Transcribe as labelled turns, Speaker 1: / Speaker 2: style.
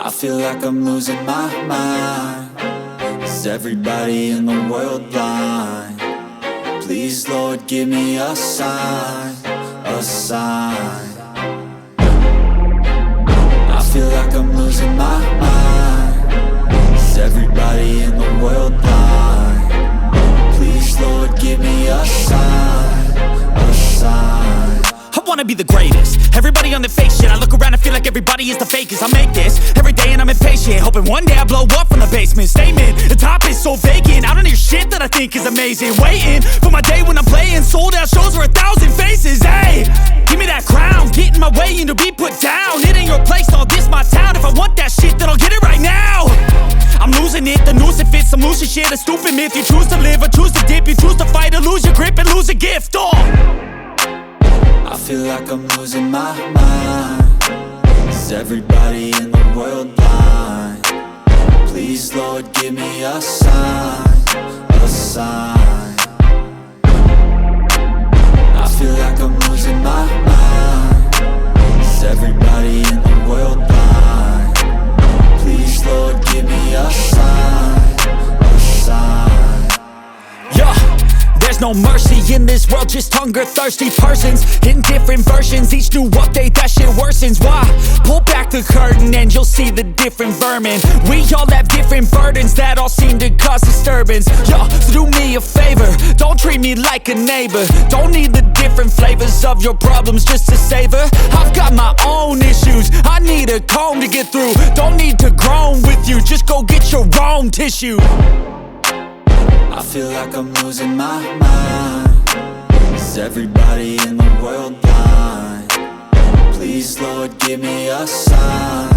Speaker 1: I feel like I'm losing my mind. Is everybody in the world blind? Please, Lord, give me a sign, a sign. I feel like I'm losing my mind. Is everybody in the world blind? Please, Lord, give me a sign, a sign.
Speaker 2: I wanna be the greatest. Everybody on the fake shit. I look around and feel like everybody is the fakest. I make this every day and I'm impatient, hoping one day I blow up from the basement. Statement, the top is so vacant. I don't hear shit that I think is amazing. Waiting for my day when I'm playing sold out shows for 1,000 faces. Hey, give me that crown, get in my way and to be put down. It ain't your place, all this my town. If I want that shit, then I'll get it right now. I'm losing it, the noose it fits. I'm losing shit, a stupid myth. You choose to live or choose to dip. You choose to fight or lose your grip and lose a gift.
Speaker 1: I feel like I'm losing my mind. Is everybody in the world blind? Please, Lord, give me a sign, a sign. I feel like I'm losing my mind. Is everybody in the world blind? Please, Lord, give me a sign, a sign.
Speaker 2: Yeah. There's no mercy in this world, just hunger-thirsty persons in different versions. Each new update, that shit worsens. Why? Pull back the curtain and you'll see the different vermin. We all have different burdens that all seem to cause disturbance. Yo, so do me a favor, don't treat me like a neighbor. Don't need the different flavors of your problems just to savor. I've got my own issues, I need a comb to get through. Don't need to groan with you, just go get your own tissue.
Speaker 1: I feel like I'm losing my mind. Is everybody in the world blind? Please, Lord, give me a sign,